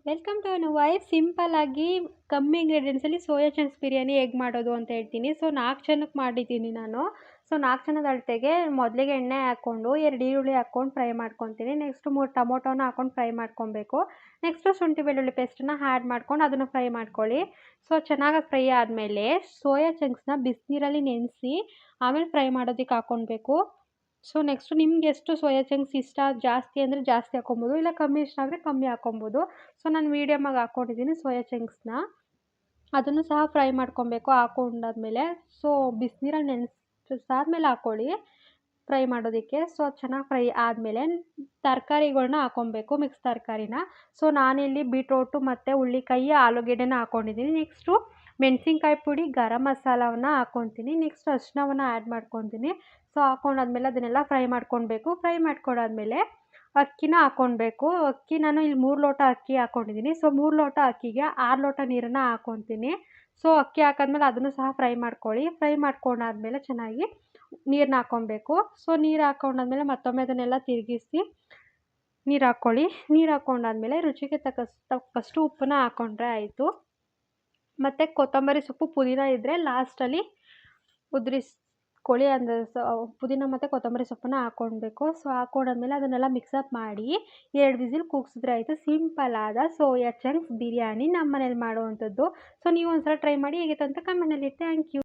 Welcome to our wife. Simple ಆಗಿ ಕಮ್ಮಿ ಇಂಗ್ರೀಡಿಯೆಂಟ್ಸಲ್ಲಿ soya chunks biryani ಹೇಗೆ ಮಾಡೋದು ಅಂತ ಹೇಳ್ತೀನಿ. ಸೊ 4 ಜನಕ್ಕೆ ಮಾಡಿದ್ದೀನಿ ನಾನು. ಸೊ 4 ಜನದ ಅಳತೆಗೆ ಮೊದಲಿಗೆ ಎಣ್ಣೆ ಹಾಕ್ಕೊಂಡು 2 ಈರುಳ್ಳಿ ಹಾಕ್ಕೊಂಡು ಫ್ರೈ ಮಾಡ್ಕೊತೀನಿ. ನೆಕ್ಸ್ಟ್ 3 ಟೊಮೊಟೊನ ಹಾಕ್ಕೊಂಡು ಫ್ರೈ ಮಾಡ್ಕೊಬೇಕು. ನೆಕ್ಸ್ಟು ಶುಂಠಿ ಬೆಳ್ಳುಳ್ಳಿ ಪೇಸ್ಟನ್ನ ಆ್ಯಡ್ ಮಾಡ್ಕೊಂಡು ಅದನ್ನು ಫ್ರೈ ಮಾಡ್ಕೊಳ್ಳಿ. ಸೊ ಚೆನ್ನಾಗಿ ಫ್ರೈ ಆದಮೇಲೆ ಸೋಯಾ ಚಂಕ್ಸ್ನ ಬಿಸಿನೀರಲ್ಲಿ ನೆನೆಸಿ ಆಮೇಲೆ ಫ್ರೈ ಮಾಡೋದಕ್ಕೆ ಹಾಕ್ಕೊಳ್ಬೇಕು. ಸೊ ನೆಕ್ಸ್ಟು ನಿಮ್ಗೆ ಎಷ್ಟು ಸೋಯಾ ಚಂಕ್ಸ್ ಇಷ್ಟ, ಜಾಸ್ತಿ ಅಂದರೆ ಜಾಸ್ತಿ ಹಾಕ್ಕೊಬೋದು, ಇಲ್ಲ ಕಮ್ಮಿ ಇಷ್ಟ ಆದರೆ ಕಮ್ಮಿ ಹಾಕ್ಕೊಬೋದು. ಸೊ ನಾನು ಮೀಡಿಯಮಾಗಿ ಹಾಕ್ಕೊಂಡಿದ್ದೀನಿ ಸೋಯಾ ಚಂಕ್ಸ್ನ. ಅದನ್ನು ಸಹ ಫ್ರೈ ಮಾಡ್ಕೊಬೇಕು ಹಾಕ್ಕೊಂಡಾದ್ಮೇಲೆ. ಸೊ ಬಿಸಿನೀರಲ್ಲಿ ನೆನೆಸಾದ್ಮೇಲೆ ಹಾಕ್ಕೊಳ್ಳಿ ಫ್ರೈ ಮಾಡೋದಕ್ಕೆ. ಸೊ ಅದು ಚೆನ್ನಾಗಿ ಫ್ರೈ ಆದಮೇಲೆ ತರಕಾರಿಗಳ್ನ ಹಾಕ್ಕೊಬೇಕು, ಮಿಕ್ಸ್ ತರಕಾರಿನ. ಸೊ ನಾನಿಲ್ಲಿ ಬೀಟ್ರೋಟು ಮತ್ತು ಹುಳ್ಳಿಕಾಯಿ, ಆಲೂಗೆಡ್ಡೆನ ಹಾಕ್ಕೊಂಡಿದ್ದೀನಿ. ನೆಕ್ಸ್ಟು ಮೆಣಸಿನ್ಕಾಯಿ ಪುಡಿ, ಗರಂ ಮಸಾಲವನ್ನು ಹಾಕ್ಕೊತೀನಿ. ನೆಕ್ಸ್ಟ್ ಅರಿಶಿನವನ್ನು ಆ್ಯಡ್ ಮಾಡ್ಕೊತೀನಿ. ಸೊ ಹಾಕ್ಕೊಂಡಾದ್ಮೇಲೆ ಅದನ್ನೆಲ್ಲ ಫ್ರೈ ಮಾಡ್ಕೊಳ್ಬೇಕು. ಫ್ರೈ ಮಾಡ್ಕೊಂಡಾದ್ಮೇಲೆ ಅಕ್ಕಿನ ಹಾಕ್ಕೊಳ್ಬೇಕು. ಅಕ್ಕಿ ನಾನು ಇಲ್ಲಿ 3 ಲೋಟ ಅಕ್ಕಿ ಹಾಕ್ಕೊಂಡಿದ್ದೀನಿ. ಸೊ 3 ಲೋಟ ಅಕ್ಕಿಗೆ 6 ಲೋಟ ನೀರನ್ನು ಹಾಕ್ಕೊತೀನಿ. ಸೊ ಅಕ್ಕಿ ಹಾಕಾದ್ಮೇಲೆ ಅದನ್ನು ಸಹ ಫ್ರೈ ಮಾಡ್ಕೊಳ್ಳಿ. ಫ್ರೈ ಮಾಡ್ಕೊಂಡಾದ್ಮೇಲೆ ಚೆನ್ನಾಗಿ ನೀರನ್ನ ಹಾಕ್ಕೊಬೇಕು. ಸೊ ನೀರು ಹಾಕ್ಕೊಂಡಾದ್ಮೇಲೆ ಮತ್ತೊಮ್ಮೆ ಅದನ್ನೆಲ್ಲ ತಿರುಗಿಸಿ ನೀರು ಹಾಕ್ಕೊಳ್ಳಿ. ನೀರು ಹಾಕ್ಕೊಂಡಾದ್ಮೇಲೆ ರುಚಿಗೆ ತಕ್ಕಷ್ಟು ಉಪ್ಪನ್ನ ಹಾಕ್ಕೊಂಡ್ರೆ ಆಯಿತು. ಮತ್ತು ಕೊತ್ತಂಬರಿ ಸೊಪ್ಪು, ಪುದೀನ ಇದ್ದರೆ ಲಾಸ್ಟಲ್ಲಿ ಉದುರಿಸ್ಕೊಳ್ಳಿ. ಅಂದರೆ ಪುದೀನ ಮತ್ತು ಕೊತ್ತಂಬರಿ ಸೊಪ್ಪನ್ನು ಹಾಕ್ಕೊಳ್ಬೇಕು. ಸೊ ಹಾಕ್ಕೊಂಡಾದ್ಮೇಲೆ ಅದನ್ನೆಲ್ಲ ಮಿಕ್ಸಪ್ ಮಾಡಿ 2 ವಿಸಿಲ್ ಕೂಗಿಸಿದ್ರೆ ಆಯಿತು. ಸಿಂಪಲ್ ಆದ ಸೋಯಾ ಚಂಕ್ಸ್ ಬಿರಿಯಾನಿ ನಮ್ಮ ಮನೇಲಿ ಮಾಡುವಂಥದ್ದು. ಸೊ ನೀವು ಒಂದ್ಸಲ ಟ್ರೈ ಮಾಡಿ, ಹೇಗಿತ್ತು ಅಂತ ಕಮೆಂಟಲ್ಲಿ ಥ್ಯಾಂಕ್ ಯು.